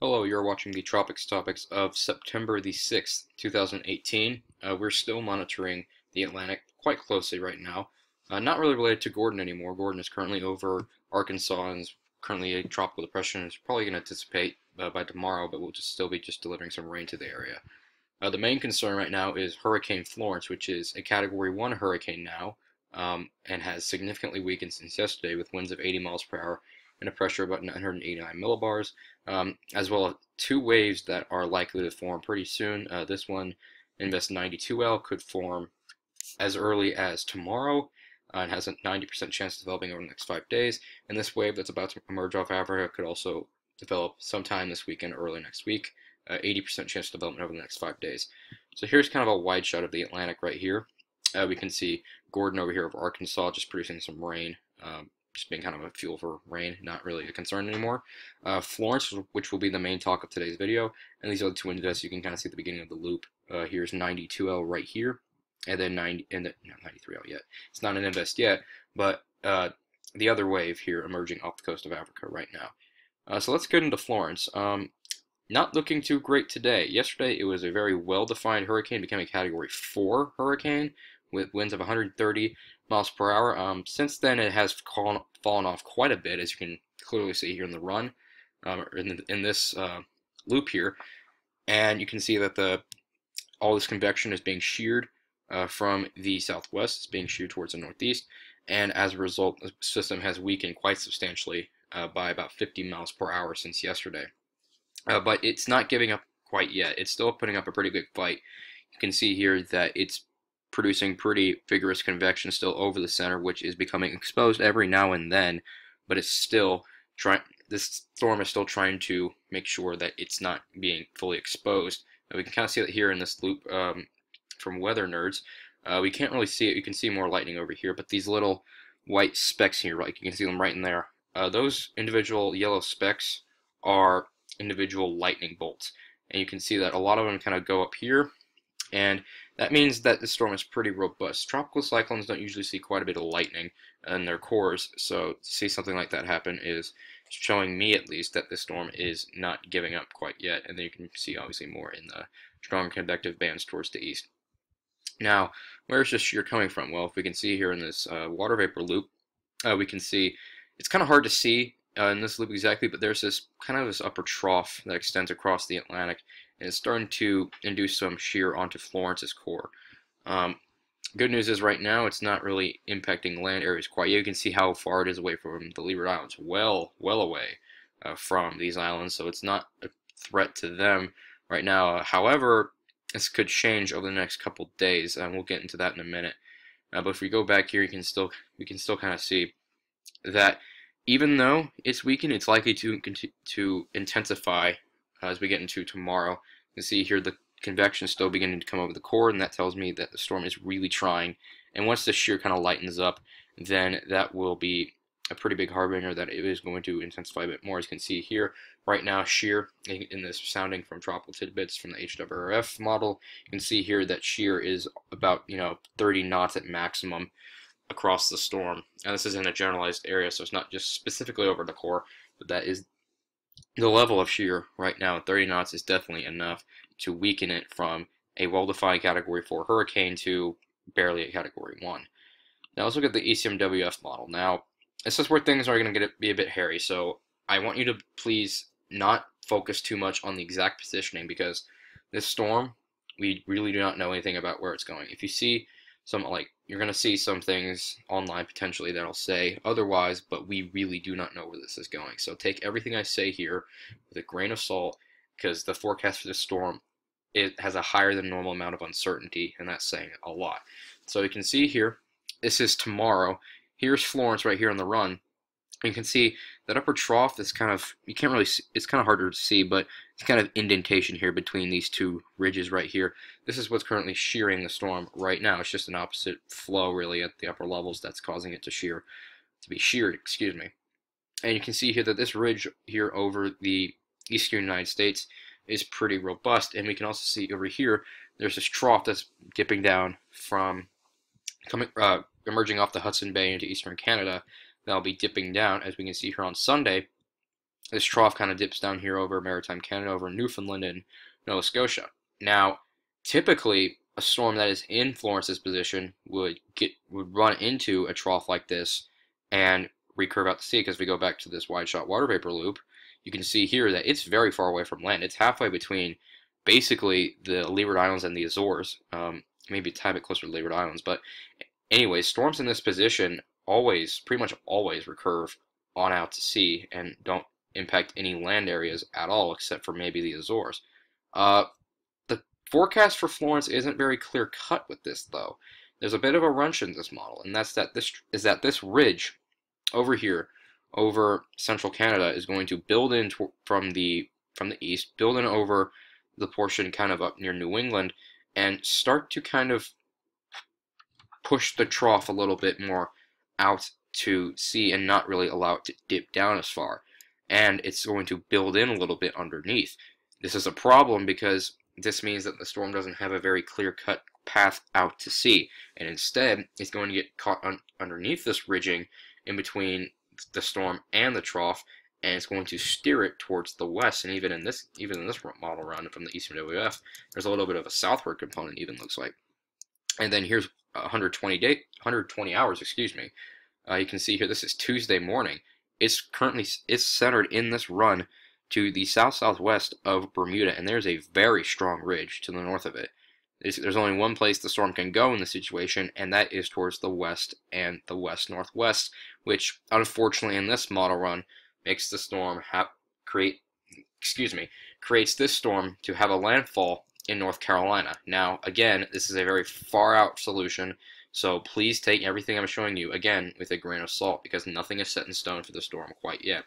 Hello, you're watching the Tropics topics of September the 6th, 2018. We're still monitoring the Atlantic quite closely right now. Not really related to Gordon anymore. Gordon is currently over Arkansas and is currently a tropical depression. It's probably going to dissipate by tomorrow, but we'll just still be just delivering some rain to the area. The main concern right now is Hurricane Florence, which is a Category 1 hurricane now, and has significantly weakened since yesterday with winds of 80 miles per hour and a pressure of about 989 millibars, as well as two waves that are likely to form pretty soon. This one, Invest 92L, could form as early as tomorrow. It has a 90% chance of developing over the next 5 days, and this wave that's about to emerge off Africa could also develop sometime this weekend or early next week. 80% chance of development over the next 5 days. So here's kind of a wide shot of the Atlantic right here. We can see Gordon over here of Arkansas just producing some rain, just being kind of a fuel for rain, not really a concern anymore. Florence, which will be the main talk of today's video, and these other two invests you can kind of see at the beginning of the loop. Here's 92L right here, and then 90, and then not 93L yet. It's not an invest yet, but the other wave here emerging off the coast of Africa right now. So let's get into Florence. Not looking too great today. Yesterday it was a very well-defined hurricane, became a Category 4 hurricane with winds of 130 miles per hour. Since then it has fallen off quite a bit, as you can clearly see here in the run, in this loop here. And you can see that all this convection is being sheared from the southwest. It's being sheared towards the northeast. And as a result, the system has weakened quite substantially by about 50 miles per hour since yesterday. But it's not giving up quite yet. It's still putting up a pretty big fight. You can see here that it's producing pretty vigorous convection still over the center, which is becoming exposed every now and then, but it's still trying. This storm is still trying to make sure that it's not being fully exposed. We can kind of see that here in this loop from Weather Nerds. We can't really see it. You can see more lightning over here, but these little white specks here, like you can see them right in there. Those individual yellow specks are individual lightning bolts, and you can see that a lot of them kind of go up here, and that means that the storm is pretty robust. Tropical cyclones don't usually see quite a bit of lightning in their cores, so to see something like that happen is showing me at least that this storm is not giving up quite yet. And then you can see obviously more in the strong convective bands towards the east. Now, where is this shear coming from? Well, if we can see here in this water vapor loop, we can see it's kind of hard to see in this loop exactly, but there's this kind of this upper trough that extends across the Atlantic, and it's starting to induce some shear onto Florence's core. Good news is right now it's not really impacting land areas quite yet. You can see how far it is away from the Leeward Islands, well away from these islands, so it's not a threat to them right now. However, this could change over the next couple days, and we'll get into that in a minute. But if we go back here, we can still kind of see that even though it's weakened, it's likely to intensify as we get into tomorrow. You can see here the convection is still beginning to come over the core, and that tells me that the storm is really trying. And once the shear kind of lightens up, then that will be a pretty big harbinger that it is going to intensify a bit more. As you can see here, right now, shear in this sounding from Tropical Tidbits from the HWRF model, you can see here that shear is about 30 knots at maximum across the storm. And this is in a generalized area, so it's not just specifically over the core, but that is the level of shear right now. 30 knots is definitely enough to weaken it from a well-defined Category 4 hurricane to barely a Category 1. Now let's look at the ECMWF model. Now, this is where things are going to be a bit hairy, so I want you to please not focus too much on the exact positioning, because this storm, we really do not know anything about where it's going. If you see you're going to see some things online potentially that'll say otherwise, but we really do not know where this is going. So take everything I say here with a grain of salt, because the forecast for this storm, it has a higher than normal amount of uncertainty, and that's saying a lot. So you can see here, this is tomorrow. Here's Florence right here on the run. You can see that upper trough is kind of, you can't really see, it's kind of harder to see, but it's kind of indentation here between these two ridges right here. This is what's currently shearing the storm right now. It's just an opposite flow really at the upper levels that's causing it to be sheared, excuse me. And you can see here that this ridge here over the eastern United States is pretty robust. And we can also see over here, there's this trough that's dipping down from, emerging off the Hudson Bay into eastern Canada. That'll be dipping down, as we can see here on Sunday. this trough kind of dips down here over maritime Canada, over Newfoundland and Nova Scotia. Now, typically, a storm that is in Florence's position would run into a trough like this and recurve out to sea. Because if we go back to this wide shot water vapor loop, you can see here that it's very far away from land. It's halfway between basically the Leeward Islands and the Azores, maybe a tad bit closer to Leeward Islands. But anyway, storms in this position pretty much always recurve on out to sea and don't impact any land areas at all, except for maybe the Azores. The forecast for Florence isn't very clear cut with this, though. There's a bit of a wrench in this model, and that's that this ridge over here, over central Canada, is going to build in from the east, build in over the portion kind of up near New England, and start to kind of push the trough a little bit more out to sea and not really allow it to dip down as far. And it's going to build in a little bit underneath. This is a problem because this means that the storm doesn't have a very clear-cut path out to sea, and instead it's going to get caught underneath this ridging in between the storm and the trough, and it's going to steer it towards the west. And even in this model run from the eastern WF, there's a little bit of a southward component, even looks like. And then here's 120 hours, excuse me. You can see here this is Tuesday morning. It's centered in this run to the south-southwest of Bermuda, and there's a very strong ridge to the north of it. There's only one place the storm can go in this situation, and that is towards the west and the west-northwest, which unfortunately in this model run makes the storm creates this storm to have a landfall in North Carolina. Now, again, this is a very far out solution, so please take everything I'm showing you, again, with a grain of salt, because nothing is set in stone for the storm quite yet.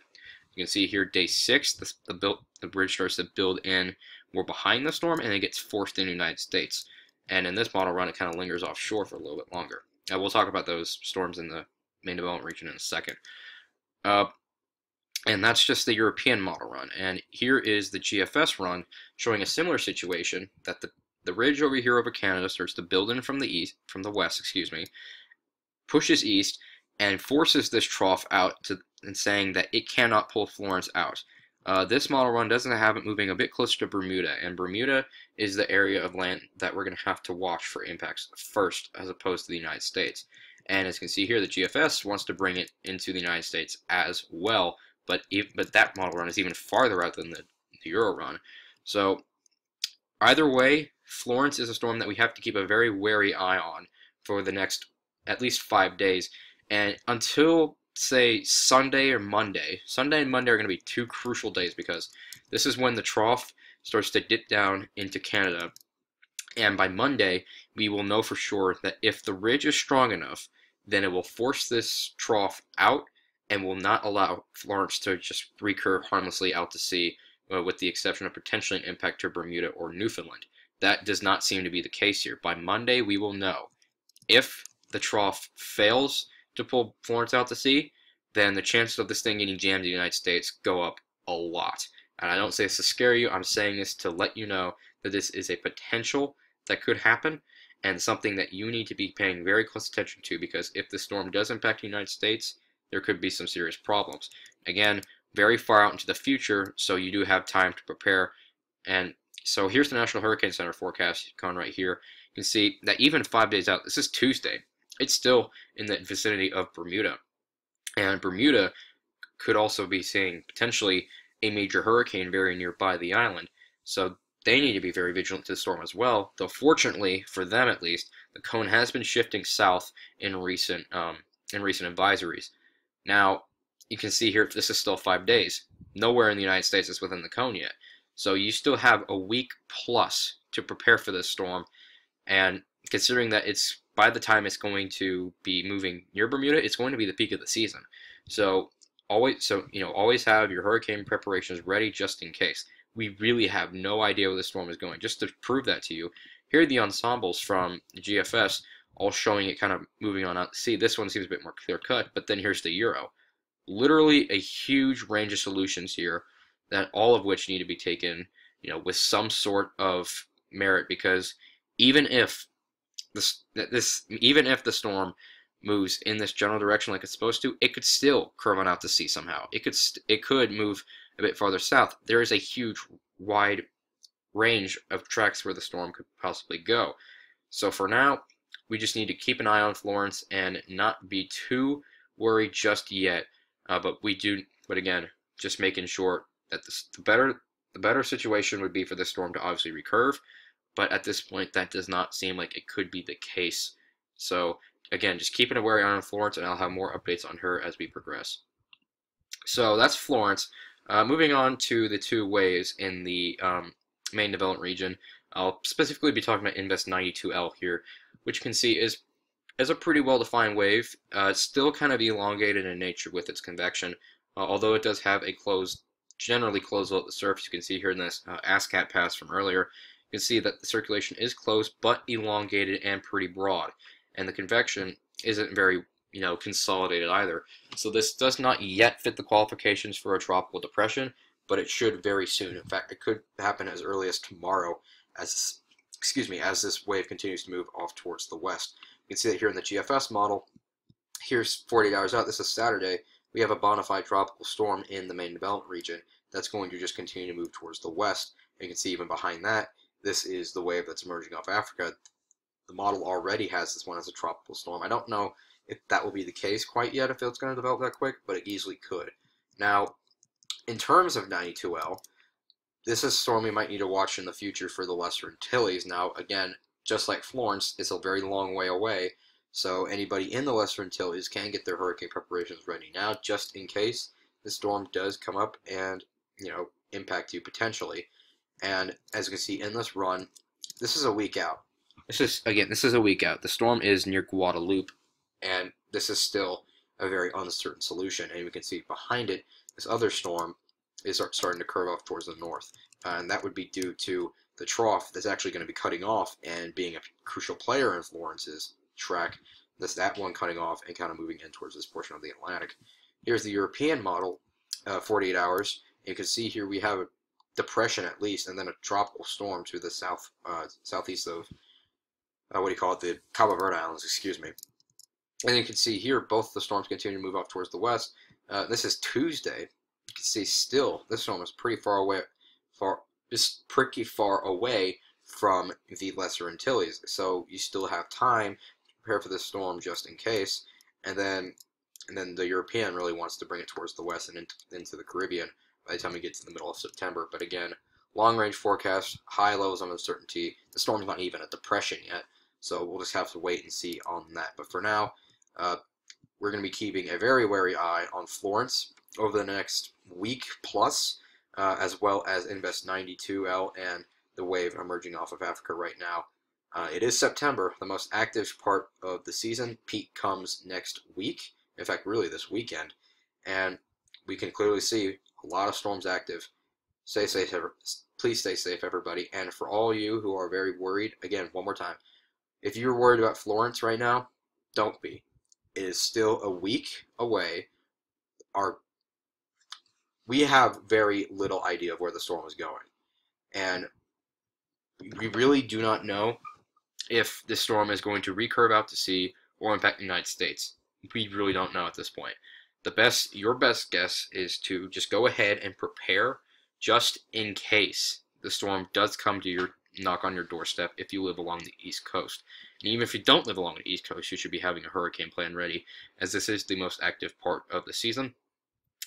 You can see here, day 6, the bridge starts to build in more behind the storm, and it gets forced into the United States. And in this model run, it kind of lingers offshore for a little bit longer. Now, we'll talk about those storms in the main development region in a second. And that's just the European model run. And here is the GFS run showing a similar situation, that the ridge over here over Canada starts to build in from the west, pushes east, and forces this trough out and saying that it cannot pull Florence out. This model run doesn't have it moving a bit closer to Bermuda, and Bermuda is the area of land that we're going to have to watch for impacts first, as opposed to the United States. And as you can see here, the GFS wants to bring it into the United States as well, but that model run is even farther out than the Euro run. So either way, Florence is a storm that we have to keep a very wary eye on for the next at least 5 days, and until say Sunday and Monday are going to be 2 crucial days, because this is when the trough starts to dip down into Canada, and by Monday we will know for sure that if the ridge is strong enough, then it will force this trough out and will not allow Florence to just recurve harmlessly out to sea, with the exception of potentially an impact to Bermuda or Newfoundland. That does not seem to be the case here. By Monday we will know. If the trough fails to pull Florence out to sea, then the chances of this thing getting jammed in the United States go up a lot. And I don't say this to scare you, I'm saying this to let you know that this is a potential that could happen, and something that you need to be paying very close attention to, because if the storm does impact the United States, there could be some serious problems. Again, very far out into the future, so you do have time to prepare. And so here's the National Hurricane Center forecast going right here. You can see that even 5 days out, this is Tuesday, it's still in the vicinity of Bermuda. And Bermuda could also be seeing potentially a major hurricane very nearby the island. So they need to be very vigilant to the storm as well, though fortunately, for them at least, the cone has been shifting south in recent advisories. Now, you can see here, this is still 5 days. Nowhere in the United States is within the cone yet. So you still have a week plus to prepare for this storm, and considering that by the time it's going to be moving near Bermuda, it's going to be the peak of the season. So always have your hurricane preparations ready just in case. We really have no idea where the storm is going. Just to prove that to you, here are the ensembles from the GFS, all showing it kind of moving on out to sea. This one seems a bit more clear cut, but then here's the Euro. Literally a huge range of solutions here, that all of which need to be taken, with some sort of merit, because even if the storm moves in this general direction like it's supposed to, it could still curve on out to sea somehow. It could move a bit farther south, there is a huge, wide range of tracks where the storm could possibly go. So for now, we just need to keep an eye on Florence and not be too worried just yet. But again, just making sure that the better situation would be for the storm to obviously recurve. But at this point, that does not seem like it could be the case. So again, just keeping a wary eye on Florence, and I'll have more updates on her as we progress. So that's Florence. Moving on to the two waves in the main development region, I'll specifically be talking about Invest 92L here, which you can see is a pretty well-defined wave. It's still kind of elongated in nature with its convection, although it does have a generally closed low at the surface. You can see here in this ASCAP pass from earlier, you can see that the circulation is closed but elongated and pretty broad, and the convection isn't very consolidated either. So this does not yet fit the qualifications for a tropical depression, but it should very soon. In fact, it could happen as early as tomorrow, as this wave continues to move off towards the west. You can see that here in the GFS model. Here's 48 hours out. This is Saturday. We have a bona fide tropical storm in the main development region that's going to just continue to move towards the west. And you can see even behind that, this is the wave that's emerging off Africa. The model already has this one as a tropical storm. I don't know if that will be the case quite yet, if it's going to develop that quick, but it easily could. Now, in terms of 92L, this is a storm we might need to watch in the future for the Lesser Antilles. Now, again, just like Florence, it's a very long way away, so anybody in the Lesser Antilles can get their hurricane preparations ready now, just in case the storm does come up and, impact you potentially. And as you can see in this run, this is a week out. This is a week out. The storm is near Guadeloupe, and this is still a very uncertain solution. And we can see behind it, this other storm is starting to curve off towards the north. And that would be due to the trough that's actually going to be cutting off and being a crucial player in Florence's track. That one cutting off and kind of moving in towards this portion of the Atlantic. Here's the European model, 48 hours. You can see here we have a depression at least, and then a tropical storm to the southeast of, the Cabo Verde Islands, excuse me. And you can see here both the storms continue to move off towards the west. This is Tuesday. You can see still this storm is pretty far away, pretty far away from the Lesser Antilles. So you still have time to prepare for this storm just in case. And then the European really wants to bring it towards the west and into the Caribbean by the time we get to the middle of September. But again, long-range forecast, high levels of uncertainty. The storm's not even a depression yet, so we'll just have to wait and see on that. But for now, we're going to be keeping a very wary eye on Florence over the next week plus, as well as Invest 92L and the wave emerging off of Africa right now. It is September, the most active part of the season. Peak comes next week, in fact, really this weekend, and we can clearly see a lot of storms active. Stay safe, please stay safe, everybody. And for all you who are very worried, again, one more time, if you're worried about Florence right now, don't be. It is still a week away. We have very little idea of where the storm is going, and we really do not know if this storm is going to recurve out to sea or impact the United States. We really don't know at this point. Your best guess is to just go ahead and prepare just in case the storm does come to knock on your doorstep if you live along the East Coast. And even if you don't live along the East Coast, you should be having a hurricane plan ready, as this is the most active part of the season.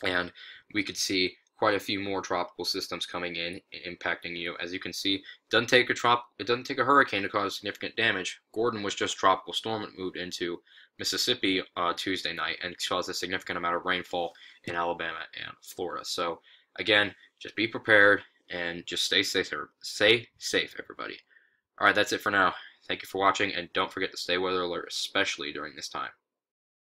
And we could see quite a few more tropical systems coming in and impacting you. As you can see, it doesn't take a hurricane to cause significant damage. Gordon was just a tropical storm that moved into Mississippi Tuesday night and caused a significant amount of rainfall in Alabama and Florida. So again, just be prepared and just stay safe, everybody. All right, that's it for now. Thank you for watching, and don't forget to stay weather alert, especially during this time.